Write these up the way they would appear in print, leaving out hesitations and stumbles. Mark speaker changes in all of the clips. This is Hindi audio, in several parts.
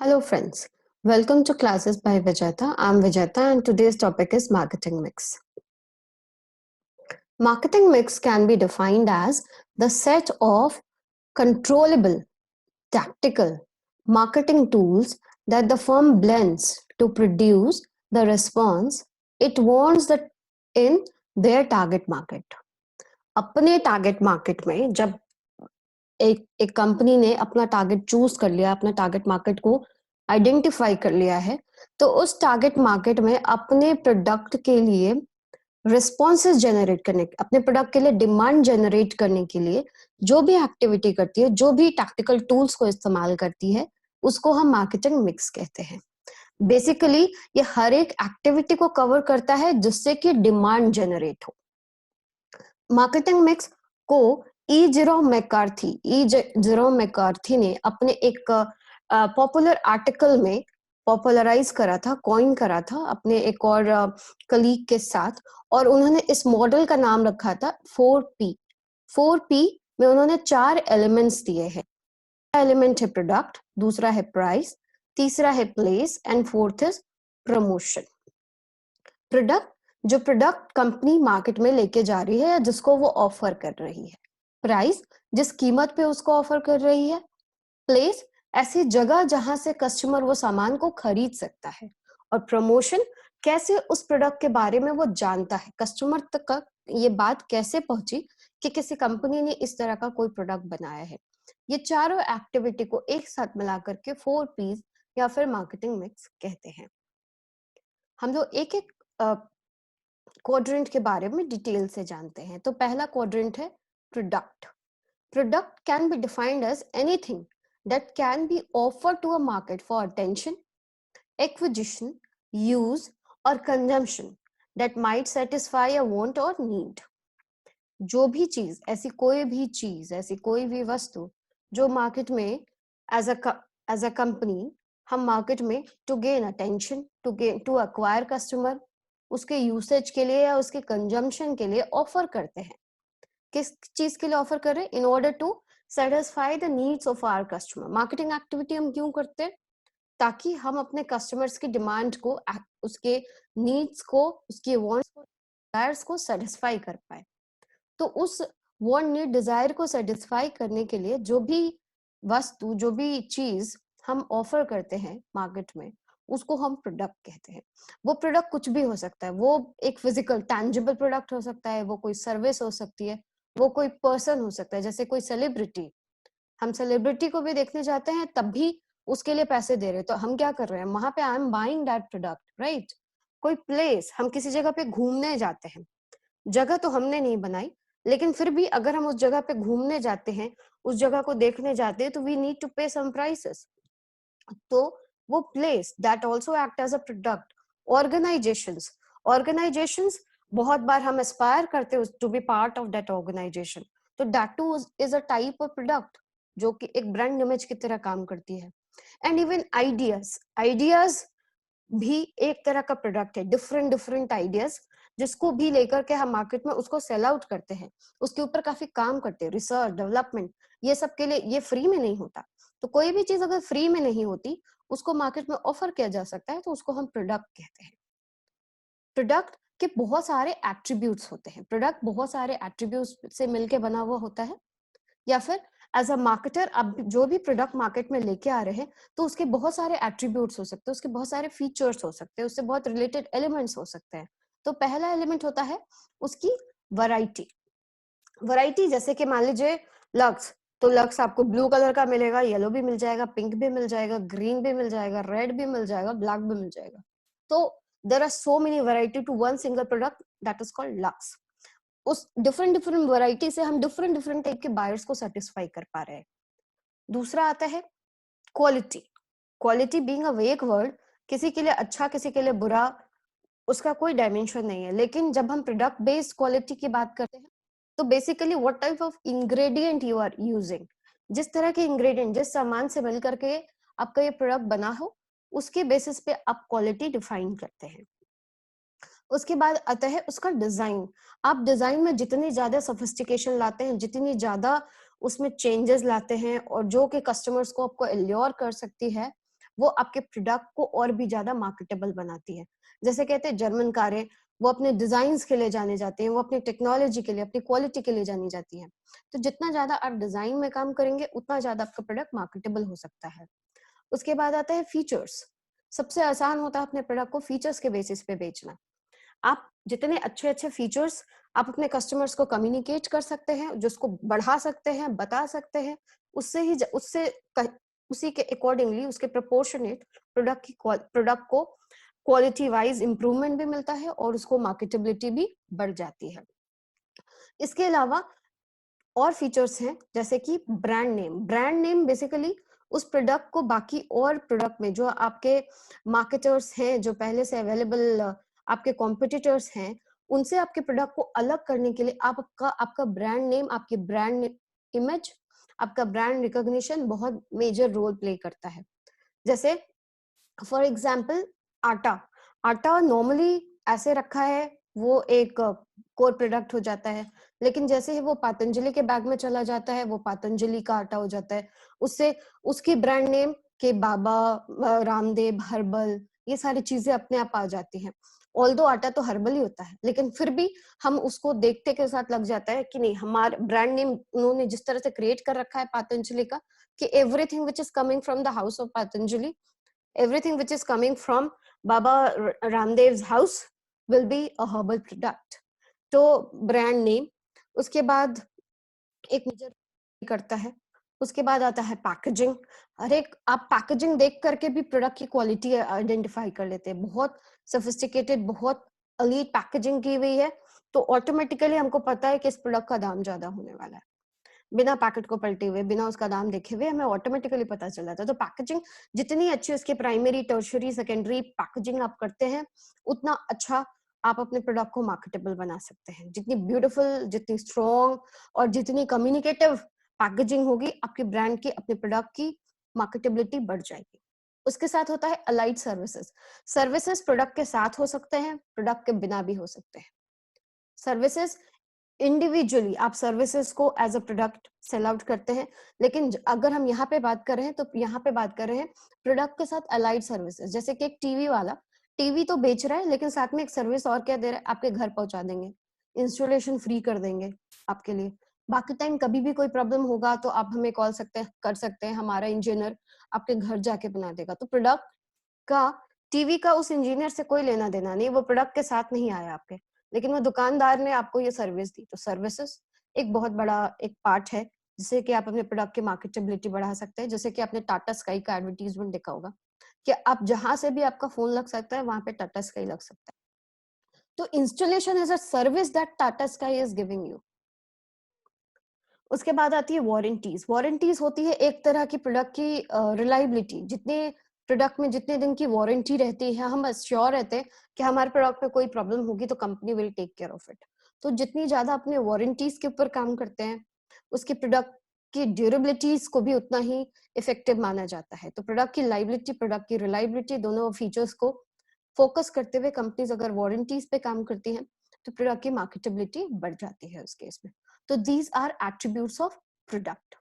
Speaker 1: Hello friends, welcome to Classes by Vijayta. I'm Vijayta and today's topic is marketing mix. Marketing mix can be defined as the set of controllable, tactical marketing tools that the firm blends to produce the response it wants in their target market. अपने टारगेट मार्केट में जब एक कंपनी ने अपना टारगेट चूज कर लिया, अपना टारगेट मार्केट को आइडेंटिफाई कर लिया है, तो उस टारगेट मार्केट में अपने प्रोडक्ट के लिए रिस्पॉन्सेज जनरेट करने, अपने प्रोडक्ट के लिए डिमांड जनरेट करने के लिए जो भी एक्टिविटी करती है, जो भी टैक्टिकल टूल्स को इस्तेमाल करती है, उसको हम मार्केटिंग मिक्स कहते हैं. बेसिकली ये हर एक एक्टिविटी को कवर करता है जिससे कि डिमांड जनरेट हो. मार्केटिंग मिक्स को ई जेरोम मैकार्थी ने अपने एक पॉपुलर आर्टिकल में पॉपुलराइज करा था, कॉइन करा था अपने एक और कलीग के साथ, और उन्होंने इस मॉडल का नाम रखा था 4P. 4P में उन्होंने 4 एलिमेंट्स दिए हैं. पहला एलिमेंट है प्रोडक्ट, दूसरा है प्राइस, तीसरा है place and fourth is promotion. Product, जो प्रोडक्ट कंपनी मार्केट में लेके जा रही है या जिसको वो ऑफर कर रही है. प्राइस, जिस कीमत पे उसको ऑफर कर रही है. प्लेस, ऐसी जगह जहां से कस्टमर वो सामान को खरीद सकता है. और प्रमोशन, कैसे उस प्रोडक्ट के बारे में वो जानता है, कस्टमर तक ये बात कैसे पहुंची कि किसी कंपनी ने इस तरह का कोई प्रोडक्ट बनाया है. ये चारों एक्टिविटी को एक साथ मिला करके 4Ps या फिर मार्केटिंग मिक्स कहते हैं. हम लोग एक एक क्वाड्रेंट के बारे में डिटेल से जानते हैं. तो पहला क्वाड्रेंट है product. Product can be defined as anything that can be offered to a market for attention, acquisition, use, or consumption that might satisfy a want or need. जो भी चीज, ऐसी कोई भी वस्तु जो मार्केट में एज अ कंपनी हम मार्केट में to gain attention, to acquire customer, उसके यूसेज के लिए या उसके कंजम्पशन के लिए ऑफर करते हैं. किस चीज के लिए ऑफर कर रहे हैं? In order to satisfy the needs of our customer. Marketing activity हम क्यों करते हैं? ताकि हम अपने कस्टमर्स की डिमांड को, उसके नीड्स को, उसके वांट्स को, डिजायर्स को सेटिस्फाई कर पाए. तो उस वांट, नीड, डिजायर को सेटिस्फाई करने के लिए जो भी वस्तु, जो भी चीज हम ऑफर करते हैं मार्केट में, उसको हम प्रोडक्ट कहते हैं. वो प्रोडक्ट कुछ भी हो सकता है. वो एक फिजिकल टैंजिबल प्रोडक्ट हो सकता है, वो कोई सर्विस हो सकती है, वो कोई पर्सन हो सकता है. जैसे कोई सेलिब्रिटी, हम सेलिब्रिटी को भी देखने जाते हैं तब भी उसके लिए पैसे दे रहे हैं, तो हम क्या कर रहे हैं वहां पे? I am buying that product, right. कोई प्लेस, हम किसी जगह पे घूमने जाते हैं, जगह तो हमने नहीं बनाई, लेकिन फिर भी अगर हम उस जगह पे घूमने जाते हैं, उस जगह को देखने जाते हैं, तो वी नीड टू पे सम प्राइसेस. तो वो place, that also act as a product. Organisations बहुत बार हम एस्पायर करते हैं to be part of that organisation, तो that too is a type of product जो कि एक ब्रांड इमेज की तरह काम करती है. एंड इवन आइडियाज भी एक तरह का प्रोडक्ट है. डिफरेंट आइडियाज जिसको भी लेकर के हम मार्केट में उसको सेल आउट करते हैं, उसके ऊपर काफी काम करते हैं, रिसर्च, डेवलपमेंट, ये सब के लिए. ये फ्री में नहीं होता. तो कोई भी चीज अगर फ्री में नहीं होती, उसको मार्केट में ऑफर किया जा सकता है, तो उसको हम प्रोडक्ट कहते हैं. प्रोडक्ट के बहुत सारे एट्रीब्यूट्स होते हैं. प्रोडक्ट बहुत सारे एट्रीब्यूट्स से मिलके बना हुआ होता है. या फिर एज अ मार्केटर आप जो भी प्रोडक्ट मार्केट में लेके आ रहे हैं, तो उसके बहुत सारे एट्रीब्यूट्स हो सकते हैं, उसके बहुत सारे फीचर्स हो सकते हैं, उससे बहुत रिलेटेड एलिमेंट्स हो सकते हैं. तो पहला एलिमेंट होता है उसकी वैरायटी. जैसे कि मान लीजिए लक्स, तो लक्स आपको ब्लू कलर का मिलेगा, येलो भी मिल जाएगा, पिंक भी मिल जाएगा, ग्रीन भी मिल जाएगा, रेड भी मिल जाएगा, ब्लैक भी मिल जाएगा. तो there are so many variety to one single product, that is called Lux. उस डिफरेंट वैरायटी से हम डिफरेंट टाइप के बायर्स को सेटिस्फाई कर पा रहे हैं. दूसरा आता है क्वालिटी बीइंग अ वेग वर्ड. किसी के लिए अच्छा, किसी के लिए बुरा, उसका कोई डायमेंशन नहीं है. लेकिन जब हम प्रोडक्ट बेस्ड क्वालिटी की बात करते हैं, तो basically what type of ingredient you are using, जिस तरह के इंग्रेडिएंट, जिस सामान से मिल करके आपका ये प्रोडक्ट बना हो, उसके बेसिस पे आप क्वालिटी डिफाइन करते हैं. उसके बाद आता है उसका डिजाइन. आप डिजाइन में जितनी ज्यादा सोफिस्टिकेशन लाते हैं, जितनी ज्यादा उसमें चेंजेस लाते हैं, और जो कि कस्टमर्स को आपको एल्योर कर सकती है, वो आपके प्रोडक्ट को और भी ज्यादा मार्केटेबल बनाती है। जैसे कहते हैं जर्मन कारें, वो अपने डिजाइन के लिए जाने जाते हैं, वो अपनी टेक्नोलॉजी के लिए, अपनी क्वालिटी के लिए जानी जाती है। तो जितना ज्यादा आप डिजाइन में काम करेंगे उतना ज्यादा आपका प्रोडक्ट मार्केटेबल हो सकता है। उसके बाद आता है फीचर्स। सबसे आसान होता है अपने प्रोडक्ट को फीचर्स के बेसिस पे बेचना। आप जितने अच्छे अच्छे फीचर्स आप अपने कस्टमर्स को कम्युनिकेट कर सकते हैं, जिसको बढ़ा सकते हैं, बता सकते हैं, उससे ही उसी के अकॉर्डिंगली, उसके प्रोपोर्शनेट प्रोडक्ट को क्वालिटी वाइज इंप्रूवमेंट भी मिलता है और उसको मार्केटेबिलिटी भी बढ़ जाती है। इसके अलावा और फीचर्स हैं जैसे कि brand name. Brand name basically उस प्रोडक्ट को बाकी और प्रोडक्ट में जो आपके मार्केटर्स हैं, जो पहले से अवेलेबल आपके कॉम्पिटिटर्स हैं, उनसे आपके प्रोडक्ट को अलग करने के लिए आपका ब्रांड नेम, आपकी ब्रांड इमेज, आपका ब्रांड रिकॉग्निशन बहुत मेजर रोल प्ले करता है। जैसे फॉर एग्जाम्पल आटा। आटा नॉर्मली ऐसे रखा है, वो एक कोर प्रोडक्ट हो जाता है, लेकिन जैसे ही वो पतंजलि के बैग में चला जाता है, वो पतंजलि का आटा हो जाता है। उससे उसकी ब्रांड नेम के बाबा, रामदेव, हर्बल, ये सारी चीजें अपने आप आ जाती हैं। ऑल्दो आटा तो हर्बल ही होता है, लेकिन फिर भी हम उसको देखते के साथ लग जाता है कि नहीं, हमारा ब्रांड नेम उन्होंने जिस तरह से क्रिएट कर रखा है पतंजलि का, कि everything which is coming from the house of Patanjali, everything which is coming from Baba Ramdev's house will be a herbal product. तो ब्रांड नेम, उसके बाद एक मेजर करता है। उसके बाद आता है पैकेजिंग। हर एक आप पैकेजिंग देख करके भी प्रोडक्ट की क्वालिटी आइडेंटिफाई कर लेते हैं। बहुत सोफिस्टिकेटेड, बहुत एलीट पैकेजिंग की हुई है तो ऑटोमेटिकली हमको पता है कि इस प्रोडक्ट का दाम ज्यादा होने वाला है। बिना पैकेट को पलटे हुए, बिना उसका दाम देखे हुए हमें ऑटोमेटिकली पता चल जाता है। तो पैकेजिंग जितनी अच्छी, उसकी प्राइमरी, टर्शियरी, सेकेंडरी पैकेजिंग आप करते हैं, उतना अच्छा आप अपने प्रोडक्ट को मार्केटेबल बना सकते हैं। जितनी ब्यूटीफुल, जितनी स्ट्रॉन्ग और जितनी कम्युनिकेटिव पैकेजिंग होगी, आपके ब्रांड की, अपने प्रोडक्ट की मार्केटेबिलिटी बढ़ जाएगी। उसके साथ होता है अलाइड सर्विसेज। सर्विसेज प्रोडक्ट के साथ हो सकते हैं, प्रोडक्ट के बिना भी हो सकते हैं। सर्विसेज इंडिविजुअली आप सर्विसेज को as a product sell out करते हैं, लेकिन अगर हम यहाँ पे बात कर रहे हैं तो यहाँ पे बात कर रहे हैं प्रोडक्ट के साथ अलाइड सर्विसेज। जैसे कि एक टीवी वाला टीवी तो बेच रहा है, लेकिन साथ में एक सर्विस और क्या दे रहा है, आपके घर पहुंचा देंगे, इंस्टॉलेशन फ्री कर देंगे आपके लिए। बाकी टाइम कभी भी कोई प्रॉब्लम होगा तो आप हमें कॉल कर सकते हैं, हमारा इंजीनियर आपके घर जाके बना देगा। तो प्रोडक्ट का, टीवी का उस इंजीनियर से कोई लेना देना नहीं, वो प्रोडक्ट के साथ नहीं आया आपके, लेकिन वो दुकानदार ने आपको ये सर्विस दी। तो सर्विसेज एक बहुत बड़ा एक पार्ट है जिससे कि आप अपने प्रोडक्ट की मार्केटेबिलिटी बढ़ा सकते हैं। जैसे कि आपने टाटा स्काई का एडवर्टीजमेंट देखा होगा कि आप जहां से भी आपका फोन लग सकता है वहां पे टाटा स्काई लग सकता है। तो installation is a service that Tata sky is giving you. उसके बाद आती है वारंटीज। वारंटीज होती है एक तरह की प्रोडक्ट की रिलायबिलिटी। जितने प्रोडक्ट में जितने दिन की वारंटी रहती है, हम श्योर रहते हैं कि हमारे प्रोडक्ट में कोई प्रॉब्लम होगी तो company will take care of it. तो जितनी ज्यादा अपने वारंटीज के ऊपर काम करते हैं, उसके प्रोडक्ट की ड्यूरेबिलिटीज को भी उतना ही इफेक्टिव माना जाता है। तो प्रोडक्ट की लाइबिलिटी, प्रोडक्ट की रिलायबिलिटी, दोनों फीचर्स को फोकस करते हुए कंपनीज अगर वारंटीज पे काम करती हैं तो प्रोडक्ट की मार्केटेबिलिटी बढ़ जाती है उस केस में। तो these are attributes of product.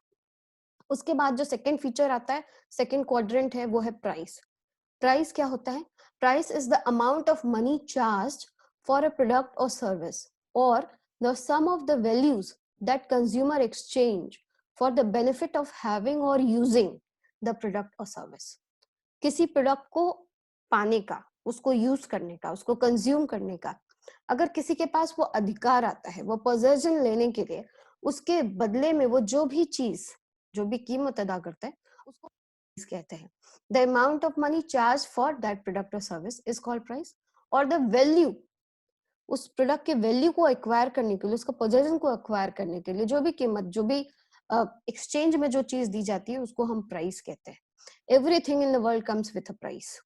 Speaker 1: उसके बाद जो सेकंड फीचर आता है, सेकंड क्वाड्रेंट है, वो है प्राइस। प्राइस क्या होता है? Price is the amount of money charged for a product और सर्विस और the sum of the values that consumer exchange for the benefit of having और यूजिंग द प्रोडक्ट और सर्विस। किसी प्रोडक्ट को पाने का, उसको यूज करने का, उसको कंज्यूम करने का, अगर किसी के पास वो अधिकार आता है, वो पोजेशन लेने के लिए, उसके बदले में वो जो भी चीज, जो भी कीमत अदा करता है, उसको प्राइस कहते हैं। The amount of money charge for that product और सर्विस इज कॉल्ड प्राइस। और द वैल्यू, उस प्रोडक्ट के वैल्यू को एक्वायर करने के लिए, उसका पोजेशन को एक्वायर करने के लिए जो भी कीमत, जो भी एक्सचेंज में जो चीज दी जाती है, उसको हम प्राइस कहते हैं। Everything in the world comes with a price.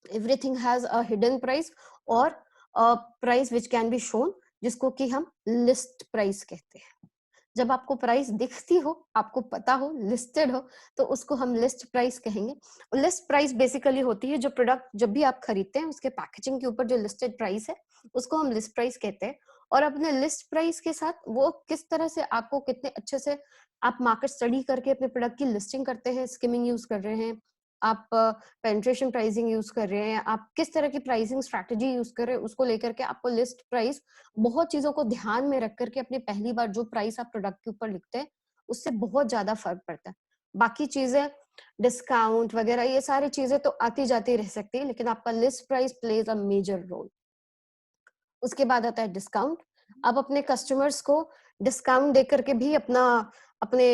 Speaker 1: Everything has a hidden price और price which can be shown, जिसको कि हम लिस्ट प्राइस कहते हैं। जब आपको प्राइस दिखती हो, आपको पता हो, लिस्टेड हो, तो उसको हम लिस्ट प्राइस कहेंगे। लिस्ट प्राइस बेसिकली होती है जो प्रोडक्ट जब भी आप खरीदते हैं उसके पैकेजिंग के ऊपर जो लिस्टेड प्राइस है, उसको हम लिस्ट प्राइस कहते हैं। और अपने लिस्ट प्राइस के साथ वो किस तरह से आपको, कितने अच्छे से आप मार्केट स्टडी करके अपने प्रोडक्ट की लिस्टिंग करते हैं, स्किमिंग यूज कर रहे हैं, आप पेनिट्रेशन प्राइसिंग यूज कर रहे हैं, आप किस तरह की प्राइसिंग स्ट्रैटेजी यूज कर रहे हैं, उसको लेकर के आपको लिस्ट प्राइस, बहुत चीजों को ध्यान में रख करके अपनी पहली बार जो प्राइस आप प्रोडक्ट के ऊपर लिखते हैं उससे बहुत ज्यादा फर्क पड़ता है। बाकी चीजें डिस्काउंट वगैरह ये सारी चीजें तो आती जाती रह सकती है, लेकिन आपका list price plays a major role. उसके बाद आता है डिस्काउंट। आप अपने कस्टमर्स को डिस्काउंट दे करके भी अपना अपने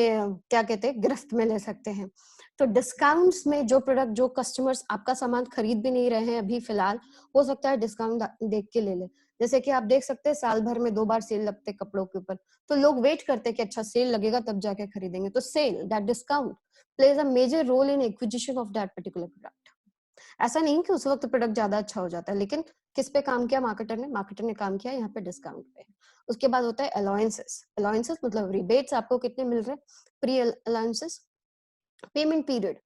Speaker 1: क्या कहते हैं गिरफ्त में ले सकते हैं। तो डिस्काउंट्स में जो प्रोडक्ट जो कस्टमर्स आपका सामान खरीद भी नहीं रहे हैं अभी फिलहाल, हो सकता है डिस्काउंट देख के ले ले। जैसे कि आप देख सकते हैं साल भर में 2 बार सेल लगते हैं कपड़ों के ऊपर, तो लोग वेट करते हैं कि अच्छा सेल लगेगा तब जाके खरीदेंगे। तो sale, that discount plays a major role in acquisition of that particular product. ऐसा नहीं कि उस वक्त प्रोडक्ट ज्यादा अच्छा हो जाता है, लेकिन किस पे काम किया मार्केटर ने काम किया यहाँ पे डिस्काउंट पे। उसके बाद होता है अलाउंसेस। अलाउंसेस मतलब रिबेट्स आपको कितने मिल रहे हैं, pre allowances. Payment period,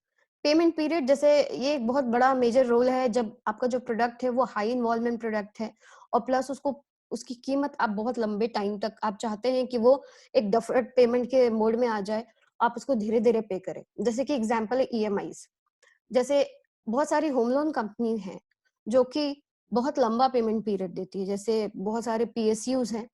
Speaker 1: payment period जैसे ये एक बहुत बड़ा मेजर रोल है जब आपका जो प्रोडक्ट है वो हाई इन्वॉल्वमेंट प्रोडक्ट है और प्लस उसको उसकी कीमत आप बहुत लंबे टाइम तक आप चाहते हैं कि वो एक डफर्ड पेमेंट के मोड में आ जाए, आप उसको धीरे धीरे पे करें। जैसे कि एग्जांपल है ईएमआईज। जैसे बहुत सारी होम लोन कंपनी हैं जो कि बहुत लंबा पेमेंट पीरियड देती है। जैसे बहुत सारे पीएसयूज हैं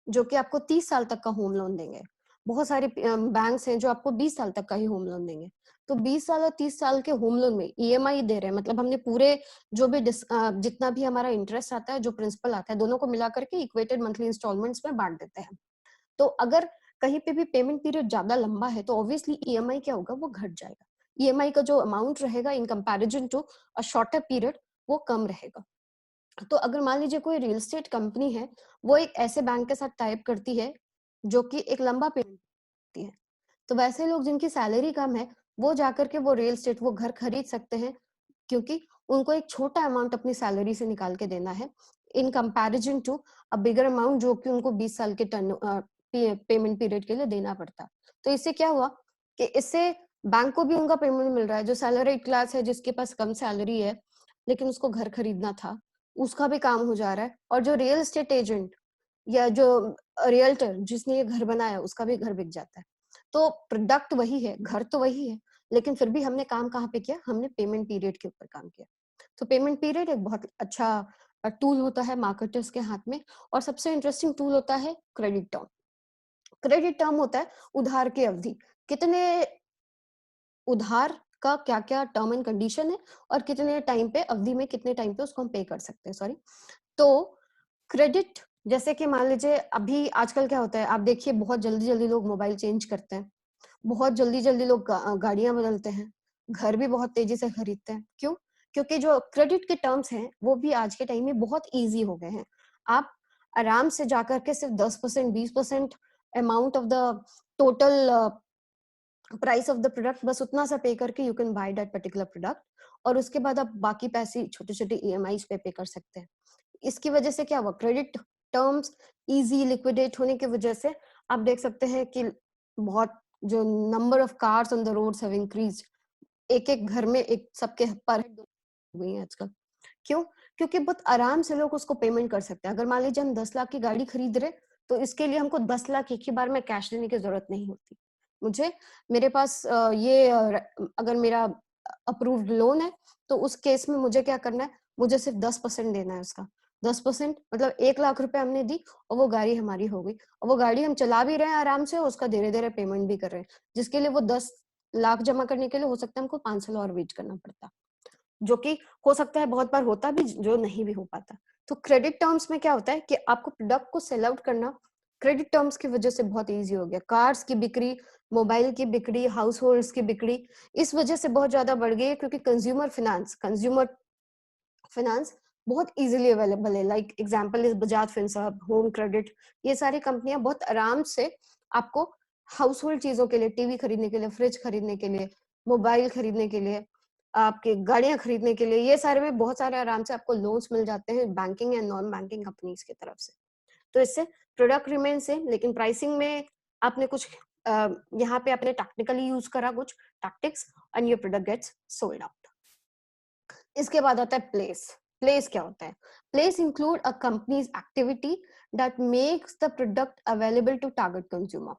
Speaker 1: जो कि आपको 30 साल तक का होम लोन देंगे। बहुत सारे बैंक्स हैं जो आपको 20 साल तक का ही होम लोन देंगे। तो 20 साल और 30 साल के होम लोन में ईएमआई दे रहे हैं, मतलब हमने पूरे जो भी जितना भी हमारा इंटरेस्ट आता है, जो प्रिंसिपल आता है, दोनों को मिला करके इक्वेटेड मंथली इंस्टॉलमेंट्स में बांट देते हैं। तो अगर कहीं पे भी पेमेंट पीरियड ज्यादा लंबा है तो ऑब्वियसली ईएमआई क्या होगा, वो घट जाएगा। ईएमआई का जो अमाउंट रहेगा in comparison to a shorter period वो कम रहेगा। तो अगर मान लीजिए कोई रियल एस्टेट कंपनी है, वो एक ऐसे बैंक के साथ टाइप करती है जो कि एक लंबा पेमेंट करती है, तो वैसे लोग जिनकी सैलरी कम है वो जाकर के वो रियल एस्टेट वो घर खरीद सकते हैं, क्योंकि उनको एक छोटा अमाउंट अपनी सैलरी से निकाल के देना है in comparison to a bigger amount जो कि उनको 20 साल के टर्न पेमेंट पीरियड के लिए देना पड़ता। तो इससे क्या हुआ कि इससे बैंक को भी उनका पेमेंट मिल रहा है। जो सैलरी क्लास है जिसके पास कम सैलरी है लेकिन उसको घर खरीदना था, उसका भी काम हो जा रहा है, और जो रियल एस्टेट एजेंट या जो रियल्टर जिसने ये घर बनाया उसका भी घर बिक जाता है। तो प्रोडक्ट वही है, घर तो वही है, लेकिन फिर भी हमने काम कहाँ पे किया, हमने पेमेंट पीरियड के ऊपर काम किया। तो पेमेंट पीरियड एक बहुत अच्छा टूल होता है मार्केटर्स के हाथ में। और सबसे इंटरेस्टिंग टूल होता है क्रेडिट टर्म। क्रेडिट टर्म होता है उधार की अवधि, कितने उधार का क्या क्या टर्म एंड कंडीशन है और कितने टाइम पे अवधि में कितने टाइम पे उसको हम पे कर सकते हैं, सॉरी। तो क्रेडिट, जैसे कि मान लीजिए अभी आजकल क्या होता है, आप देखिए बहुत जल्दी जल्दी लोग मोबाइल चेंज करते हैं, बहुत जल्दी जल्दी लोग गाड़ियां बदलते हैं, घर भी बहुत तेजी से खरीदते हैं। क्यों? क्योंकि जो क्रेडिट के टर्म्स हैं वो भी आज के टाइम में बहुत इजी हो गए हैं। आप आराम से जाकर के सिर्फ 10% 20% amount of the total price of the product, बस उतना सा पे करके you can by that particular product, और उसके बाद आप बाकी पैसे छोटे छोटे ईएमआई पे कर सकते हैं। इसकी वजह से क्या हुआ, क्रेडिट टर्म्स इजी लिक्विडेट होने की वजह से आप देख सकते हैं कि बहुत जो number of cars on the roads have increased. एक एक घर में एक सबके पर हो गई है आजकल। क्यों? क्योंकि बहुत आराम से लोग उसको पेमेंट कर सकते हैं। अगर मान लीजिए हम 10 लाख की गाड़ी खरीद रहे, तो इसके लिए हमको 10 लाख एक ही बार में कैश देने की जरूरत नहीं होती। मुझे मेरे पास अगर मेरा अप्रूव्ड लोन है, तो उस केस में मुझे क्या करना है, मुझे सिर्फ 10% देना है उसका। 10% मतलब 1 लाख रुपए हमने दी और वो गाड़ी हमारी हो गई, और वो गाड़ी हम चला भी रहे हैं आराम से, उसका धीरे धीरे पेमेंट भी कर रहे हैं, जिसके लिए वो 10 लाख जमा करने के लिए हो सकता है हमको 5 साल और वेट करना पड़ता, जो कि हो सकता है बहुत बार होता भी, जो नहीं भी हो पाता। तो क्रेडिट टर्म्स में क्या होता है कि आपको प्रोडक्ट को सेल आउट करना क्रेडिट टर्म्स की वजह से बहुत इजी हो गया। कार्स की बिक्री, मोबाइल की बिक्री, हाउस होल्ड्स की बिक्री इस वजह से बहुत ज्यादा बढ़ गई है, क्योंकि कंज्यूमर फाइनेंस बहुत इजीली अवेलेबल है। Like example is Bajaj Finserv, home credit, ये सारी कंपनियां बहुत आराम से आपको हाउस होल्ड चीजों के लिए, टीवी खरीदने के लिए, फ्रिज खरीदने के लिए, मोबाइल खरीदने के लिए, आपके गाड़ियां खरीदने के लिए, ये सारे में बहुत सारे आराम से आपको लोन्स मिल जाते हैं banking and non banking companies की तरफ से। तो इससे प्रोडक्ट रिमेन सेम, लेकिन प्राइसिंग में आपने कुछ यहाँ पे आपने टेक्निकली यूज करा कुछ tactics, and your product gets sold out. इसके बाद आता है प्लेस। प्लेस क्या होता है? Place include a company's activity that makes the product available to target consumer.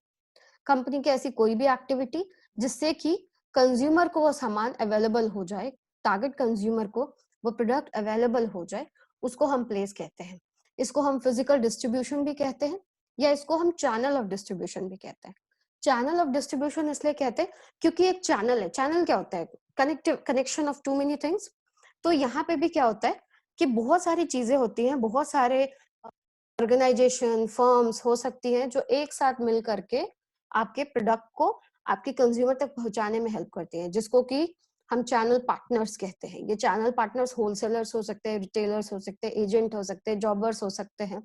Speaker 1: Company की ऐसी कोई भी एक्टिविटी जिससे कि कंज्यूमर को वो सामान अवेलेबल हो जाए, टारगेट कंज्यूमर को वो प्रोडक्ट अवेलेबल हो जाए, उसको हम प्लेस कहते हैं। इसको हम फिजिकल डिस्ट्रीब्यूशन भी कहते हैं, या इसको हम चैनल ऑफ डिस्ट्रीब्यूशन भी कहते हैं। चैनल ऑफ डिस्ट्रीब्यूशन इसलिए कहते हैं क्योंकि एक चैनल है। चैनल क्या होता है? Connection of too many things. तो यहाँ पे भी क्या होता है कि बहुत सारी चीजें होती हैं, बहुत सारे ऑर्गेनाइजेशन, फर्म्स हो सकती हैं जो एक साथ मिल करके आपके प्रोडक्ट को आपके कंज्यूमर तक पहुंचाने में हेल्प करती हैं, जिसको कि हम चैनल पार्टनर्स कहते हैं। ये चैनल पार्टनर्स होलसेलर्स हो सकते हैं, रिटेलर्स हो सकते हैं, एजेंट हो सकते हैं, जॉबर्स हो सकते हैं।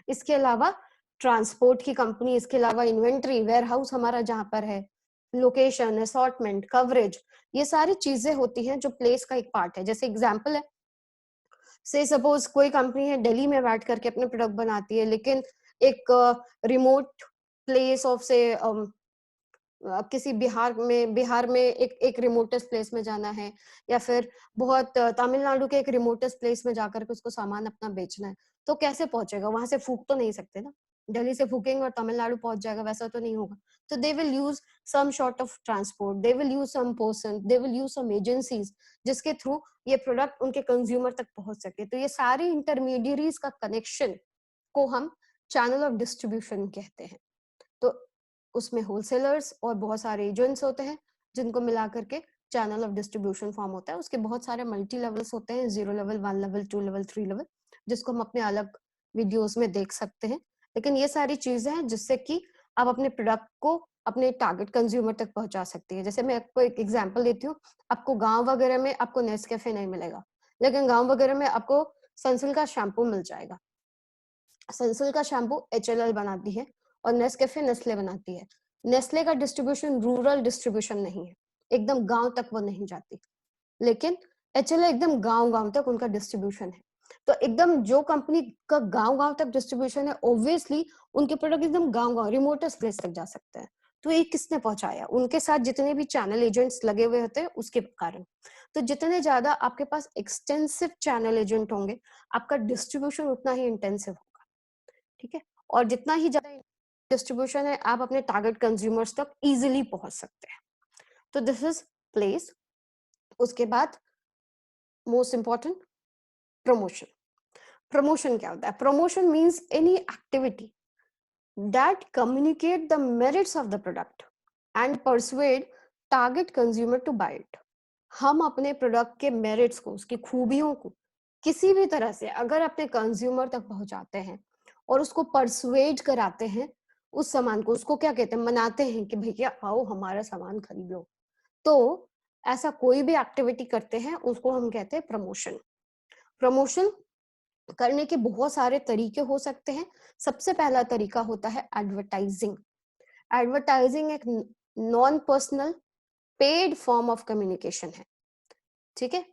Speaker 1: इसके अलावा ट्रांसपोर्ट की कंपनी, इसके अलावा इन्वेंट्री, वेयर हाउस हमारा जहां पर है, लोकेशन, असॉर्टमेंट, कवरेज, ये सारी चीजें होती हैं जो प्लेस का एक पार्ट है। जैसे एग्जांपल है, से सपोज कोई कंपनी है दिल्ली में बैठ करके अपने प्रोडक्ट बनाती है, लेकिन एक रिमोट प्लेस ऑफ से किसी बिहार में एक एक रिमोटेस्ट प्लेस में जाना है, या फिर बहुत तमिलनाडु के एक रिमोटेस्ट प्लेस में जाकर के उसको सामान अपना बेचना है, तो कैसे पहुंचेगा? वहां से फूक तो नहीं सकते ना, दिल्ली से फूकेंगे और तमिलनाडु पहुंच जाएगा, वैसा तो नहीं होगा। तो they will use some sort of transport, they will use some person, they will use some agencies, जिसके थ्रू ये प्रोडक्ट उनके कंज्यूमर तक पहुंच सके। तो ये सारी इंटरमीडियरीज का कनेक्शन को हम चैनल ऑफ डिस्ट्रीब्यूशन कहते हैं। तो उसमें होलसेलर्स और बहुत सारे एजेंट्स होते हैं, जिनको मिला करके चैनल ऑफ डिस्ट्रीब्यूशन फॉर्म होता है। उसके बहुत सारे मल्टी लेवल्स होते हैं, 0 लेवल, 1 लेवल, 2 लेवल, 3 लेवल, जिसको हम अपने अलग वीडियोस में देख सकते हैं। लेकिन ये सारी चीजें हैं जिससे कि आप अपने प्रोडक्ट को अपने टारगेट कंज्यूमर तक पहुंचा सकती है। जैसे मैं आपको एक एग्जांपल देती हूँ, आपको गांव वगैरह में आपको नेस्कैफे नहीं मिलेगा, लेकिन गांव वगैरह में आपको सनसिल्क का शैम्पू मिल जाएगा। सनसिल्क का शैम्पू HLL बनाती है और नेस्कैफे नेस्ले बनाती है। नेस्ले का डिस्ट्रीब्यूशन रूरल डिस्ट्रीब्यूशन नहीं है, एकदम गांव तक वो नहीं जाती, लेकिन HLL एकदम गांव गांव तक उनका डिस्ट्रीब्यूशन है। तो एकदम जो कंपनी का गांव गांव तक डिस्ट्रीब्यूशन है, ऑब्वियसली उनके प्रोडक्ट एकदम गांव गांव रिमोटेस्ट प्लेस तक जा सकते हैं। तो ये किसने पहुंचाया? उनके साथ जितने भी चैनल एजेंट्स लगे हुए होते हैं उसके कारण। तो जितने ज्यादा आपके पास एक्सटेंसिव चैनल एजेंट होंगे, आपका डिस्ट्रीब्यूशन उतना ही इंटेंसिव होगा। ठीक है, और जितना ही ज्यादा डिस्ट्रीब्यूशन है, आप अपने टारगेट कंज्यूमर्स तक इजीली पहुंच सकते हैं। तो दिस इज प्लेस। उसके बाद मोस्ट इंपॉर्टेंट, प्रमोशन। प्रमोशन क्या होता है? Promotion means any activity that communicate the merits of the product and persuade target consumer to buy it. हम अपने प्रोडक्ट के मेरिट्स को, उसकी खूबियों को किसी भी तरह से अगर अपने कंज्यूमर तक पहुंचाते हैं और उसको परसुएड कराते हैं उस सामान को, उसको क्या कहते हैं, मनाते हैं कि भैया आओ हमारा सामान खरीद लो, तो ऐसा कोई भी एक्टिविटी करते हैं उसको हम कहते हैं प्रमोशन। प्रमोशन करने के बहुत सारे तरीके हो सकते हैं। सबसे पहला तरीका होता है एडवर्टाइजिंग। एडवर्टाइजिंग एक non personal paid form of communication है। ठीक है,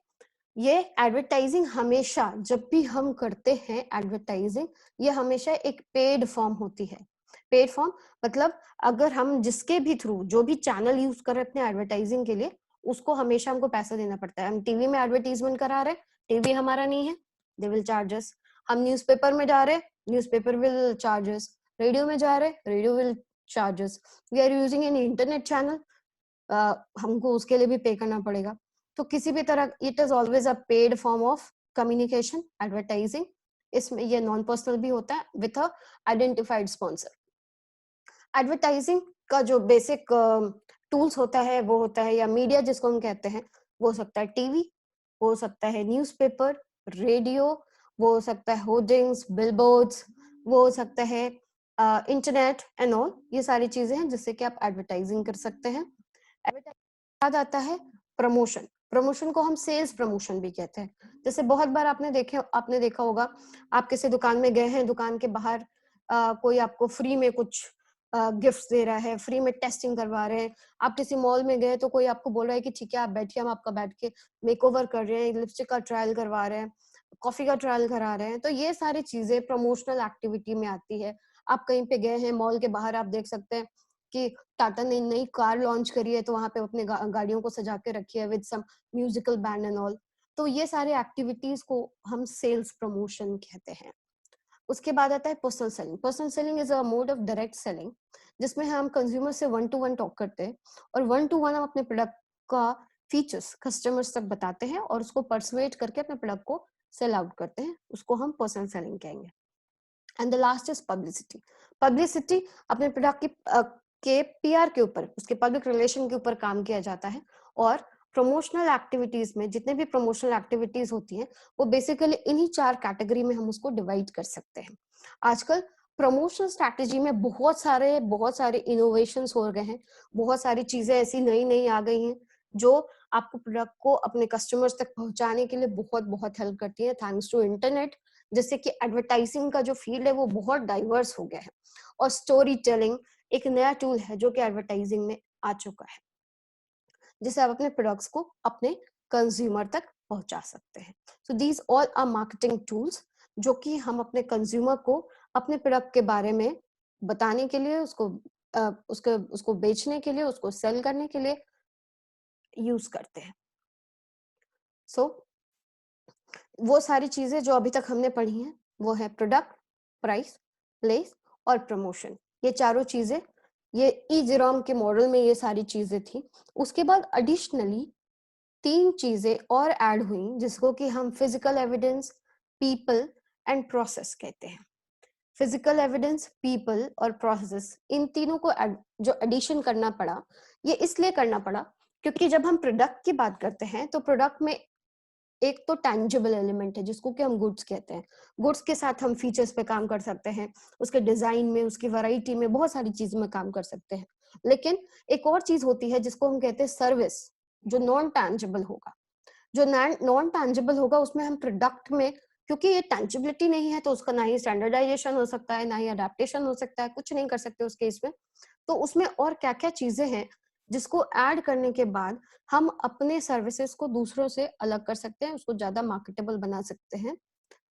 Speaker 1: ये एडवर्टाइजिंग हमेशा, जब भी हम करते हैं एडवर्टाइजिंग, ये हमेशा एक पेड फॉर्म होती है। पेड फॉर्म मतलब अगर हम जिसके भी थ्रू जो भी चैनल यूज कर रहे हैं अपने एडवर्टाइजिंग के लिए, उसको हमेशा हमको पैसा देना पड़ता है। हम टीवी में एडवर्टीजमेंट करा रहे हैं, टीवी हमारा नहीं है, दे विल चार्जेस। हम न्यूज़पेपर में जा रहे हैं, न्यूज़पेपर विल चार्जेस। रेडियो में जा रहे हैं, radio will charges. We are using an internet channel, हमको उसके लिए भी पे करना पड़ेगा। तो किसी भी तरह it is always a paid form of communication, advertising. इसमें ये नॉन पर्सनल भी होता है with a identified sponsor. Advertising का जो बेसिक टूल्स होता है वो होता है, या मीडिया जिसको हम कहते हैं, वो हो सकता है टीवी, हो सकता है न्यूज़पेपर, रेडियो, वो हो सकता है होर्डिंग्स, बिलबोर्ड्स, वो हो सकता है इंटरनेट एंड ऑल। ये सारी चीजें हैं जिससे कि आप एडवर्टाइजिंग कर सकते हैं। बाद आता है प्रमोशन। प्रमोशन को हम सेल्स प्रमोशन भी कहते हैं। जैसे बहुत बार आपने देखा होगा, आप किसी दुकान में गए हैं, दुकान के बाहर कोई आपको फ्री में कुछ गिफ्ट दे रहा है, फ्री में टेस्टिंग करवा रहे हैं। आप किसी मॉल में गए तो कोई आपको बोल रहा है कि ठीक है आप बैठिए, हम आपका बैठ के मेकओवर कर रहे हैं, लिपस्टिक का ट्रायल करवा रहे हैं, कॉफी का ट्रायल करा रहे हैं। तो ये सारी चीजें प्रमोशनल एक्टिविटी में आती है। आप कहीं पे गए हैं, मॉल के बाहर आप देख सकते हैं कि टाटा ने नई कार लॉन्च करी है, तो वहां पे अपने गाड़ियों को सजा के रखी है with some musical band and all. तो ये सारे एक्टिविटीज को हम सेल्स प्रमोशन कहते हैं। उसके बाद आता है personal selling. Personal selling is a mode of direct selling, जिसमें हम कंज्यूमर से 1 to 1 टॉक करते हैं और 1 to 1 हम अपने प्रोडक्ट का फीचर्स कस्टमर्स तक बताते हैं और उसको परसुएट करके अपने प्रोडक्ट को सेल आउट करते हैं, उसको हम पर्सनल सेलिंग कहेंगे। And the last is publicity. Publicity अपने प्रोडक्ट की के पीआर के ऊपर, उसके पब्लिक रिलेशन के ऊपर काम किया जाता है। और प्रमोशनल एक्टिविटीज में जितने भी प्रमोशनल एक्टिविटीज होती हैं वो बेसिकली इन्हीं 4 कैटेगरी में हम उसको डिवाइड कर सकते हैं। आजकल प्रमोशनल स्ट्रैटेजी में बहुत सारे इनोवेशंस हो गए हैं, बहुत सारी चीजें ऐसी नई नई आ गई हैं जो आपको प्रोडक्ट को अपने कस्टमर्स तक पहुंचाने के लिए बहुत बहुत हेल्प करती है थैंक्स टू इंटरनेट। जैसे कि एडवर्टाइजिंग का जो फील्ड है वो बहुत डाइवर्स हो गया है और स्टोरी टेलिंग एक नया टूल है जो कि एडवर्टाइजिंग में आ चुका है, जिससे आप अपने प्रोडक्ट्स को अपने कंज्यूमर तक पहुंचा सकते हैं। So these all are marketing tools जो कि हम अपने कंज्यूमर को अपने प्रोडक्ट के बारे में बताने के लिए, उसको बेचने के लिए, उसको सेल करने के लिए यूज करते हैं। सो वो सारी चीजें जो अभी तक हमने पढ़ी हैं वो है प्रोडक्ट, प्राइस, प्लेस और प्रमोशन। ये चारों चीजें ये ई-जेरोम के मॉडल में ये सारी चीजें थी। उसके बाद एडिशनली 3 चीजें और ऐड हुई जिसको कि हम physical evidence, people and process कहते हैं। फिजिकल एविडेंस, पीपल और प्रोसेस, इन तीनों को जो एडिशन करना पड़ा, ये इसलिए करना पड़ा क्योंकि जब हम प्रोडक्ट की बात करते हैं तो प्रोडक्ट में एक तो टैंजिबल एलिमेंट है जिसको कि हम गुड्स कहते हैं। गुड्स के साथ हम फीचर्स पे काम कर सकते हैं, उसके डिजाइन में, उसकी वैरायटी में, बहुत सारी चीजों में काम कर सकते हैं। लेकिन एक और चीज होती है जिसको हम कहते हैं सर्विस, जो नॉन टैंजिबल होगा। जो नॉन टैंजिबल होगा उसमें हम प्रोडक्ट में, क्योंकि ये टैंजिबिलिटी नहीं है तो उसका ना ही स्टैंडर्डाइजेशन हो सकता है, ना ही अडेप्टेशन हो सकता है, कुछ नहीं कर सकते उस केस में। तो उसमें और क्या क्या चीजें हैं जिसको ऐड करने के बाद हम अपने सर्विसेज को दूसरों से अलग कर सकते हैं, उसको ज्यादा मार्केटेबल बना सकते हैं।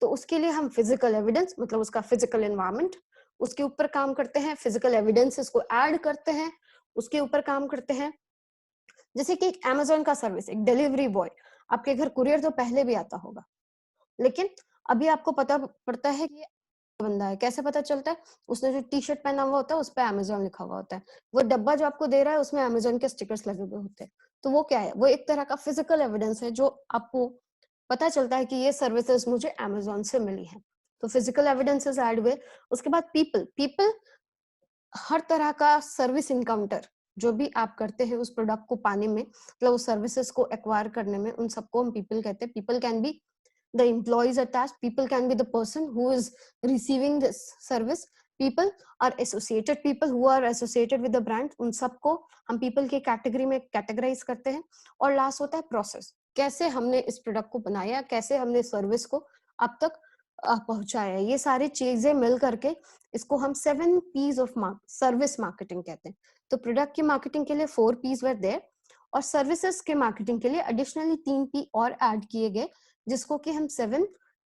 Speaker 1: तो उसके लिए हम फिजिकल एविडेंस, मतलब उसका फिजिकल एनवायरनमेंट, उसके ऊपर काम करते हैं। फिजिकल एविडेंसेस को ऐड करते हैं, उसके ऊपर काम करते हैं। जैसे कि एक अमेज़न का सर्विस, एक डिलीवरी बॉय आपके घर कुरियर तो पहले भी आता होगा, लेकिन अभी आपको पता पड़ता है कि ये बंदा है। कैसे पता चलता है? उसने जो टी शर्ट पहना हुआ होता है उस पे अमेज़न लिखा हुआ होता है। वो डब्बा जो आपको दे रहा है उसमें अमेज़न के स्टिकर्स लगे हुए होते हैं। तो वो क्या है? वो एक तरह का फिजिकल एविडेंस है जो आपको पता चलता है कि ये सर्विसेज मुझे अमेज़न से मिली है। तो फिजिकल एविडेंसेस ऐड हुए। उसके बाद पीपल, हर तरह का सर्विस इनकाउंटर जो भी आप करते हैं उस प्रोडक्ट को पाने में, मतलब उस सर्विसेज को एक्वायर करने में, उन सबको हम पीपल कहते हैं। People can be the employees attached, people can be the person who is receiving this service, people are associated, people who are associated with the brand, उन सबको हम people के कैटेगरी में कैटेगराइज करते हैं। और लास्ट होता है प्रोसेस, कैसे हमने इस प्रोडक्ट को बनाया, कैसे हमने सर्विस को अब तक पहुंचाया। ये सारी चीजें मिल करके इसको हम 7 P's ऑफ सर्विस मार्केटिंग कहते हैं। तो प्रोडक्ट की मार्केटिंग के लिए 4 P's वर देयर और सर्विसेज के मार्केटिंग के लिए एडिशनली 3 P और ऐड किए गए जिसको कि हम 7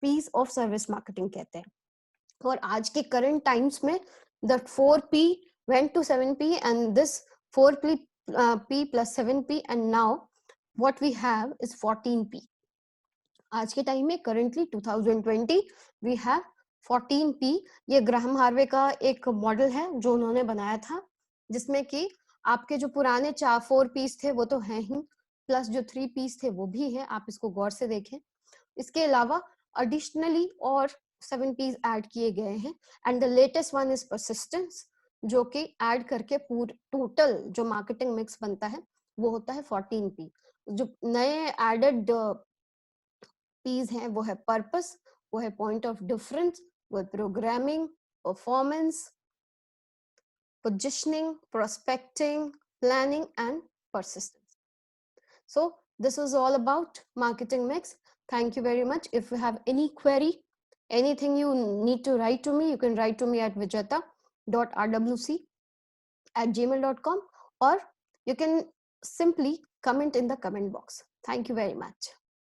Speaker 1: P's ऑफ सर्विस मार्केटिंग कहते हैं। और आज के करंट टाइम्स में the 4P went to 7P and this 4P P plus 7P and now what we have is 14P. आज के टाइम में करंटली 2020 वी हैव 14P। ये ग्राहम हार्वे का एक मॉडल है जो उन्होंने बनाया था, जिसमें कि आपके जो पुराने 4 P's थे वो तो हैं ही, प्लस जो 3 P's थे वो भी है। आप इसको गौर से देखें। इसके अलावा एडिशनली और 7 P's ऐड किए गए हैं and the latest one is persistence, जो कि ऐड करके पूरे टोटल जो मार्केटिंग मिक्स बनता है वो होता है 14P। जो नए एडेड P's हैं वो है पर्पस, वो है पॉइंट ऑफ डिफरेंस, वो है programming, performance, positioning, prospecting, planning and persistence. So this is all about marketing mix. Thank you very much. If you have any query, anything you need to write to me, you can write to me at vijata.rwc@gmail.com or you can simply comment in the comment box. Thank you very much.